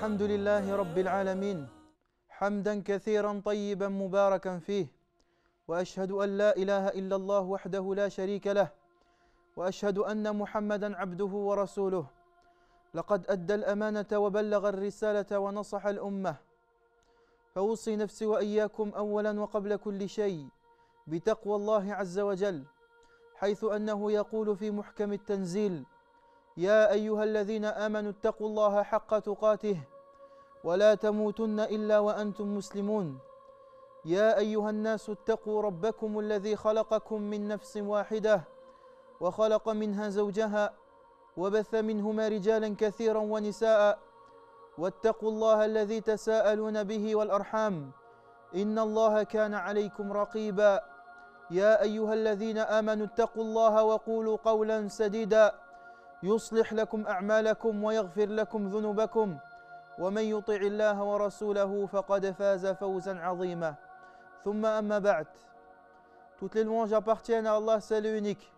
الحمد لله رب العالمين حمدا كثيرا طيبا مباركا فيه وأشهد أن لا إله إلا الله وحده لا شريك له وأشهد أن محمدا عبده ورسوله لقد أدى الأمانة وبلغ الرسالة ونصح الأمة فأوصي نفسي وإياكم أولا وقبل كل شيء بتقوى الله عز وجل حيث أنه يقول في محكم التنزيل يا أيها الذين آمنوا اتقوا الله حق تقاته ولا تموتن إلا وأنتم مسلمون يا أيها الناس اتقوا ربكم الذي خلقكم من نفس واحدة وخلق منها زوجها وبث منهما رجالا كثيرا ونساء واتقوا الله الذي تساءلون به والأرحام إن الله كان عليكم رقيبا يا أيها الذين آمنوا اتقوا الله وقولوا قولا سديدا يصلح لكم أعمالكم ويغفر لكم ذنوبكم ومن يطع الله ورسوله فقد فاز فوزا عظيما ثم أما بعد. Toutes les louanges appartiennent à Allah seul et unique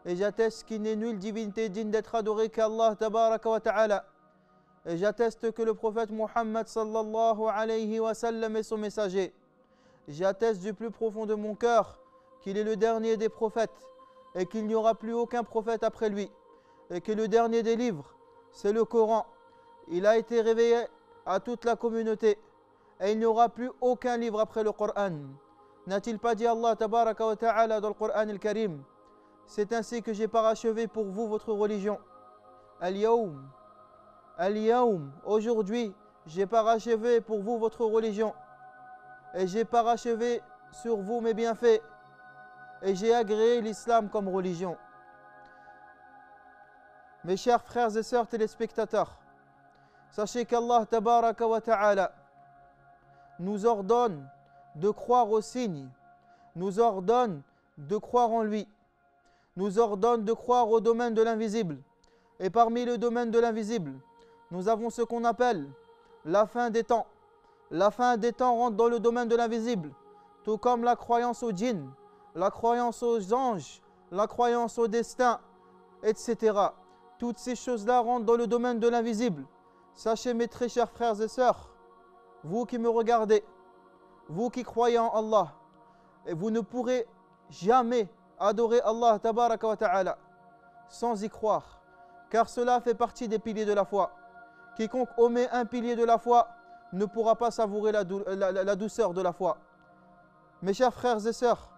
et j'atteste qu'il n'est nulle divinité digne d'être adorée qu'Allah tabaraka wa ta'ala et j'atteste que le prophète Muhammad sallallahu alayhi wa sallam est son messager. J'atteste du plus profond de mon cœur qu'il est le dernier des prophètes et qu'il n'y aura plus aucun prophète après lui et que le dernier des livres c'est le Coran. Il a été révélé à toute la communauté et il n'y aura plus aucun livre après le Coran. N'a-t-il pas dit Allah tabaraka wa ta'ala dans le Coran al-Karim? C'est ainsi que j'ai parachevé pour vous votre religion. Al-Yawm, aujourd'hui, j'ai parachevé pour vous votre religion et j'ai parachevé sur vous mes bienfaits et j'ai agréé l'islam comme religion. Mes chers frères et sœurs téléspectateurs, sachez qu'Allah tabaraka wa ta'ala nous ordonne de croire aux signes, nous ordonne de croire en lui, nous ordonne de croire au domaine de l'invisible. Et parmi le domaine de l'invisible, nous avons ce qu'on appelle la fin des temps. La fin des temps rentre dans le domaine de l'invisible, tout comme la croyance aux djinns, la croyance aux anges, la croyance au destin, etc. Toutes ces choses-là rentrent dans le domaine de l'invisible. Sachez mes très chers frères et sœurs, vous qui me regardez, vous qui croyez en Allah, et vous ne pourrez jamais adorer Allah tabaraka wa ta'ala sans y croire, car cela fait partie des piliers de la foi. Quiconque omet un pilier de la foi ne pourra pas savourer la douceur de la foi. Mes chers frères et sœurs,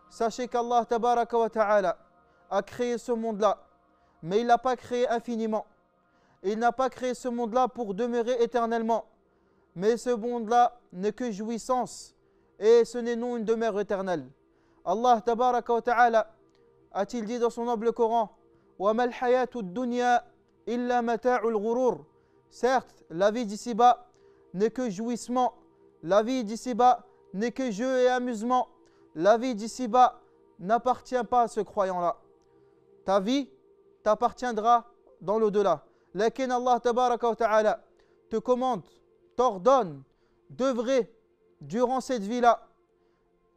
sachez qu'Allah tabaraka wa ta'ala a créé ce monde-là, mais il ne l'a pas créé infiniment. Il n'a pas créé ce monde-là pour demeurer éternellement. Mais ce monde-là n'est que jouissance et ce n'est non une demeure éternelle. Allah tabaraka wa ta'ala a-t-il dit dans son noble Coran وَمَا الْحَيَاةُ الدُّنْيَا إِلَّا مَتَاعُ الْغُرُورِ. Certes, la vie d'ici-bas n'est que jouissement. La vie d'ici-bas n'est que jeu et amusement. La vie d'ici-bas n'appartient pas à ce croyant-là. Ta vie t'appartiendra dans l'au-delà. Lakin Allah tabaraka wa ta'ala te commande, t'ordonne d'œuvrer durant cette vie-là,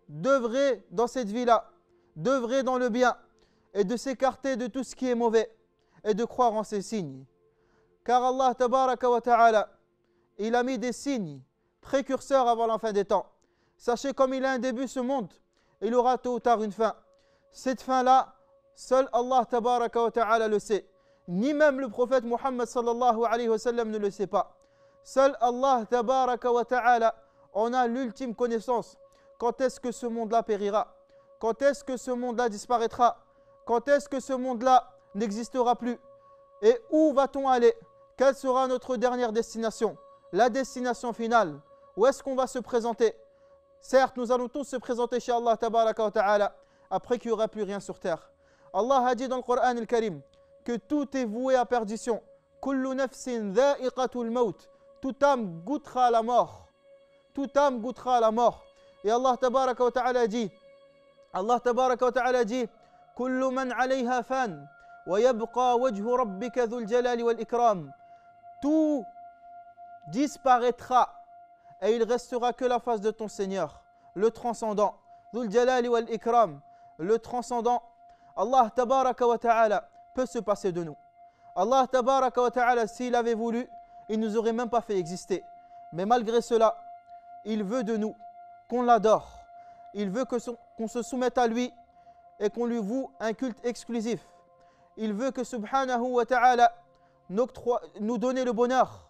d'œuvrer dans cette vie-là, d'œuvrer dans le bien et de s'écarter de tout ce qui est mauvais et de croire en ces signes. Car Allah tabaraka wa ta'ala, il a mis des signes précurseurs avant la fin des temps. Sachez comme il a un début ce monde, il aura tôt ou tard une fin. Cette fin-là, seul Allah tabaraka wa ta'ala le sait. Ni même le prophète Muhammad sallallahu alayhi wa sallam ne le sait pas. Seul Allah tabaraka wa ta'ala en a l'ultime connaissance. Quand est-ce que ce monde-là périra? Quand est-ce que ce monde-là disparaîtra? Quand est-ce que ce monde-là n'existera plus? Et où va-t-on aller? Quelle sera notre dernière destination? La destination finale. Où est-ce qu'on va se présenter? Certes, nous allons tous se présenter chez Allah tabaraka wa ta'ala après qu'il n'y aura plus rien sur terre. Allah a dit dans le Coran al-Karim que tout est voué à perdition. Kullu nafsin dha'iqatul maut. Toute âme goûtera la mort. Toute âme goûtera la mort. Et Allah tabaraka wa ta'ala dit, Kullu man 'alayha fan, wa yabqa wajhu rabbika dhul jalali wal ikram. Tout disparaîtra et il restera que la face de ton Seigneur, le transcendant, dhul jalali wal ikram, le transcendant. Allah tabaraka wa ta'ala peut se passer de nous. Allah tabaraka wa ta'ala, s'il avait voulu, il ne nous aurait même pas fait exister. Mais malgré cela, il veut de nous qu'on l'adore. Il veut qu'on se soumette à lui et qu'on lui voue un culte exclusif. Il veut que subhanahu wa ta'ala nous donne le bonheur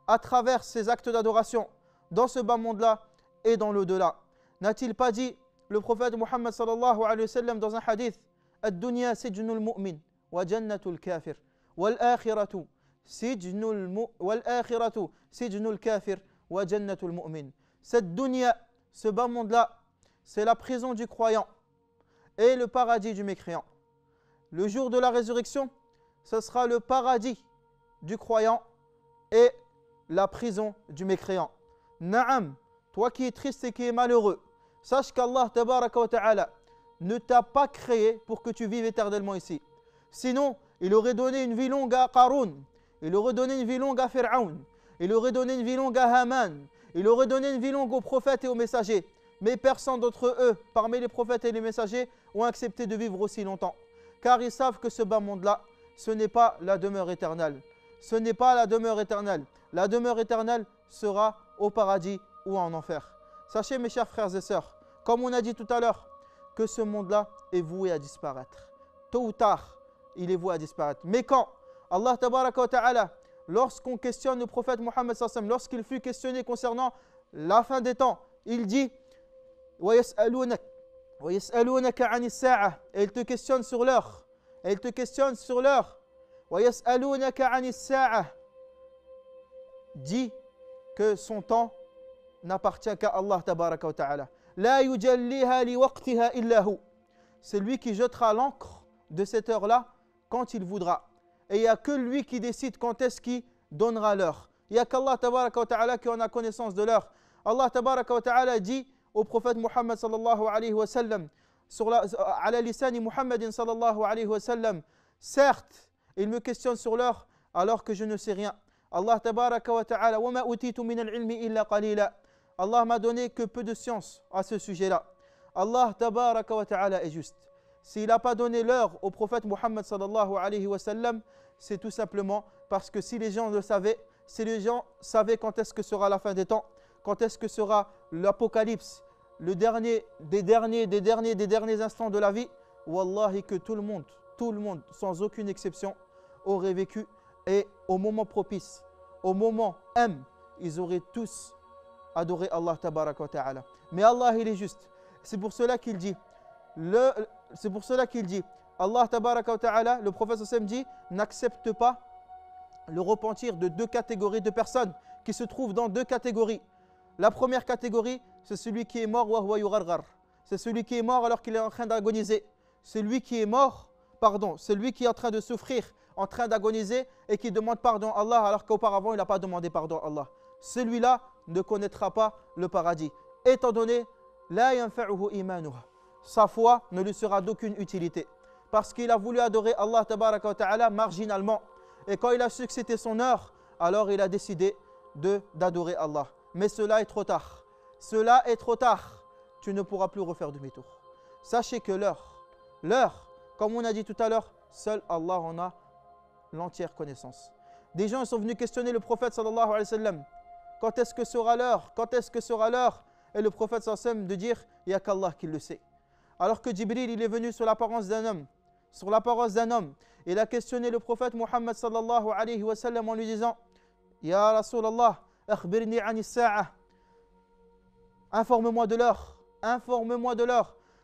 à travers ses actes d'adoration dans ce bas monde-là et dans l'au-delà. N'a-t-il pas dit le prophète Muhammad sallallahu alayhi wa sallam dans un hadith, Ad-dunya sijnul mu'min wa jannatul kafir wal akhiratu sijnul kafir wa jannatul mu'min. Cette dunya, ce bas monde-là, c'est la prison du croyant et le paradis du mécréant. Le jour de la résurrection, ce sera le paradis du croyant et la prison du mécréant. Naam, toi qui es triste et qui es malheureux, sache qu'Allah tabaraka wa ta'ala ne t'a pas créé pour que tu vives éternellement ici. Sinon, il aurait donné une vie longue à Qarun, il aurait donné une vie longue à Fir'aun, il aurait donné une vie longue à Haman, il aurait donné une vie longue aux prophètes et aux messagers. Mais personne d'entre eux, parmi les prophètes et les messagers, ont accepté de vivre aussi longtemps. Car ils savent que ce bas monde-là, ce n'est pas la demeure éternelle. Ce n'est pas la demeure éternelle. La demeure éternelle sera au paradis ou en enfer. Sachez, mes chers frères et sœurs, comme on a dit tout à l'heure, que ce monde-là est voué à disparaître. Tôt ou tard, il est voué à disparaître. Mais quand Allah tabaraka wa ta'ala, lorsqu'on questionne le prophète Mohammed sallallahu alayhi wa sallam, lorsqu'il fut questionné concernant la fin des temps, il dit وَيَسْأَلُونَكَ عَنِ السَّاعَةِ. Et il te questionne sur l'heure. Et il te questionne sur l'heure. وَيَسْأَلُونَكَ عَنِ السَّاعَةِ. Dit que son temps n'appartient qu'à Allah tabaraka wa ta'ala. لَا يُجَلِّهَا لِوَقْتِهَا إِلَّا هُ. C'est lui qui jettera l'encre de cette heure-là quand il voudra. Et il n'y a que lui qui décide quand est-ce qu'il donnera l'heure. Il n'y a qu'Allah tabaraka wa ta'ala qui en a connaissance de l'heure. Allah tabaraka wa ta'ala dit au prophète Muhammad sallallahu alayhi wa sallam, ala lisani Muhammadin sallallahu alayhi wa sallam, certes, il me questionne sur l'heure alors que je ne sais rien. Allah tabaraka wa ta'ala, wa ma utitu min al-ilmi illa qalila. Allah m'a donné que peu de science à ce sujet-là. Allah tabaraka wa ta'ala est juste. S'il n'a pas donné l'heure au prophète Muhammad sallallahu alayhi wa sallam, c'est tout simplement parce que si les gens le savaient, si les gens savaient quand est-ce que sera la fin des temps, quand est-ce que sera l'apocalypse, le dernier des derniers instants de la vie, wallahi que tout le monde, sans aucune exception, aurait vécu et au moment propice, au moment M, ils auraient tous adoré Allah tabaraka wa ta'ala. Mais Allah, il est juste. C'est pour cela qu'il dit, Allah tabaraka wa ta'ala, le prophète sallam dit, n'accepte pas le repentir de deux catégories de personnes qui se trouvent dans deux catégories. La première catégorie, c'est celui qui est mort, c'est celui qui est mort alors qu'il est en train d'agoniser. Celui qui est mort, celui qui est en train de souffrir, en train d'agoniser et qui demande pardon à Allah alors qu'auparavant il n'a pas demandé pardon à Allah. Celui-là ne connaîtra pas le paradis, étant donné la yanfa'uhu imanuha. Sa foi ne lui sera d'aucune utilité parce qu'il a voulu adorer Allah tabaraka wa ta'ala marginalement. Et quand il a su que c'était son heure, alors il a décidé d'adorer Allah. Mais cela est trop tard. Cela est trop tard. Tu ne pourras plus refaire demi-tour. Sachez que l'heure, comme on a dit tout à l'heure, seul Allah en a l'entière connaissance. Des gens sont venus questionner le prophète sallallahu alayhi wa sallam. Quand est-ce que sera l'heure? Quand est-ce que sera l'heure? Et le prophète sallallahu alayhi wa sallam de dire, il n'y a qu'Allah qui le sait. Alors que Jibril, il est venu sur l'apparence d'un homme. Il a questionné le prophète Muhammad sallallahu alayhi wa sallam en lui disant, Ya Rasulallah, akhbirni anis sa'a. Informe-moi de l'heure.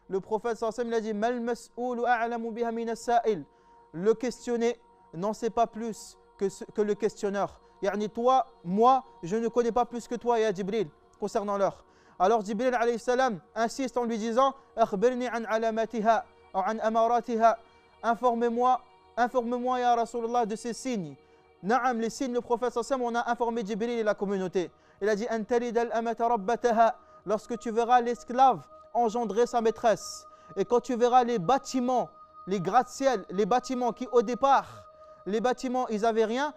Le prophète sallallahu alayhi wa sallam, il a dit, Mal mas'oulu a'lamu biha min as-sa'il. Le questionné n'en sait pas plus que le questionneur. Yani toi, moi, je ne connais pas plus que toi, ya Jibril, concernant l'heure. Alors Jibril alayhi salam insiste en lui disant, akhbirni an alamatiha, ou an amaratiha. Informe-moi, ya Rasulullah, de ces signes. Naam, les signes, le prophète sallam, on a informé Jibril et la communauté. Il a dit lorsque tu verras l'esclave engendrer sa maîtresse, et quand tu verras les bâtiments, les gratte-ciel, les bâtiments qui au départ, les bâtiments ils n'avaient rien,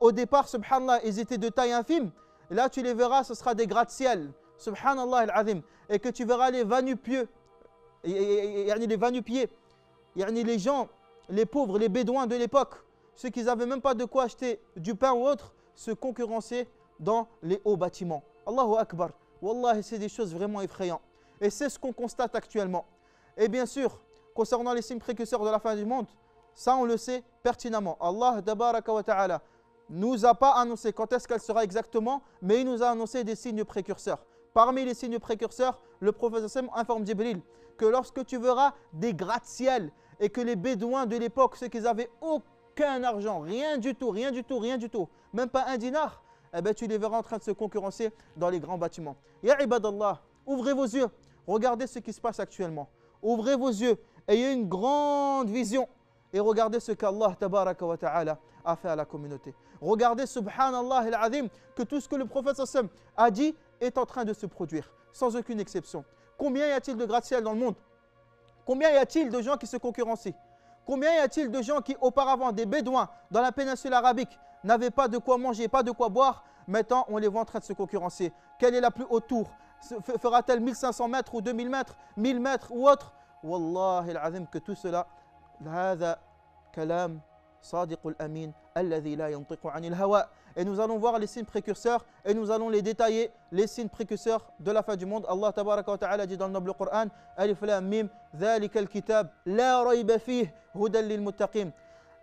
au départ, subhanallah, ils étaient de taille infime, et là tu les verras, ce sera des gratte-ciel, subhanallah al-azim, et que tu verras les va-nu-pieds, les gens, les pauvres, les bédouins de l'époque, ceux qui n'avaient même pas de quoi acheter du pain ou autre, se concurrencer dans les hauts bâtiments. Allahu Akbar. Wallahi, c'est des choses vraiment effrayantes. Et c'est ce qu'on constate actuellement. Et bien sûr, concernant les signes précurseurs de la fin du monde, ça on le sait pertinemment. Allah tabaraka wa ta'ala nous a pas annoncé quand est-ce qu'elle sera exactement, mais il nous a annoncé des signes précurseurs. Parmi les signes précurseurs, le prophète sallam informe Jibril que lorsque tu verras des gratte-ciel et que les bédouins de l'époque, ceux qui n'avaient aucun argent, rien du tout, même pas un dinar, eh bien, tu les verras en train de se concurrencer dans les grands bâtiments. Ya ibadallah, ouvrez vos yeux, regardez ce qui se passe actuellement. Ouvrez vos yeux, ayez une grande vision et regardez ce qu'Allah tabaraka wa ta'ala a fait à la communauté. Regardez, subhanallah al-azim, que tout ce que le prophète sallam a dit est en train de se produire, sans aucune exception. Combien y a-t-il de gratte-ciel dans le monde? Combien y a-t-il de gens qui se concurrencient? Combien y a-t-il de gens qui, auparavant, des bédouins dans la péninsule arabique, n'avaient pas de quoi manger, pas de quoi boire? Maintenant, on les voit en train de se concurrencer. Quelle est la plus haute tour? Fera-t-elle 1500 mètres ou 2000 mètres, 1000 mètres ou autre? Wallahi al-azim, que tout cela, هذا كلام صادق الأمين الذي لا ينطق عن الهوى. Et nous allons voir les signes précurseurs et nous allons les détailler, les signes précurseurs de la fin du monde. Allah tabaraka wa ta'ala dit dans le noble Coran, Alif Lam Mim, ذلك الكتاب لا ريب فيه هدى للمتقين.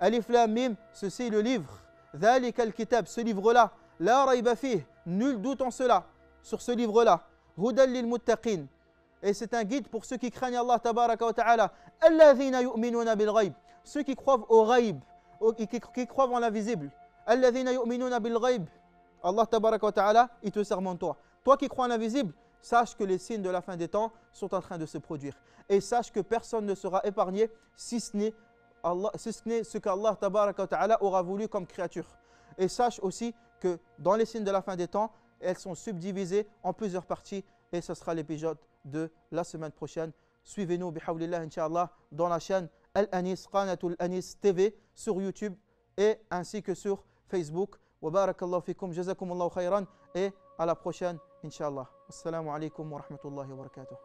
Alif Lam Mim, ceci est le livre. ذلك الكتاب, ce livre-là, لا ريب فيه, nul doute en cela, sur ce livre-là. هدى للمتقين. Et c'est un guide pour ceux qui craignent Allah tabaraka wa ta'ala. الذين يؤمنون بالغيب, ceux qui croient au ghaib, qui croient en l'invisible. الذين يؤمنون بالغيب. Allah tabaraka wa ta'ala, il te sermente toi. Toi qui crois en l'invisible, sache que les signes de la fin des temps sont en train de se produire. Et sache que personne ne sera épargné si ce n'est ce qu'Allah tabaraka wa ta'ala aura voulu comme créature. Et sache aussi que dans les signes de la fin des temps, elles sont subdivisées en plusieurs parties. Et ce sera l'épisode de la semaine prochaine. Suivez-nous, bihawlillah, inshallah, dans la chaîne Al-Anis, Qanatul Anis TV sur YouTube et ainsi que sur Facebook. Wa barakallahu fikum, jazakumullahu khayran et à la prochaine, inshallah. Assalamu alaikum wa rahmatullahi wa barakatuh.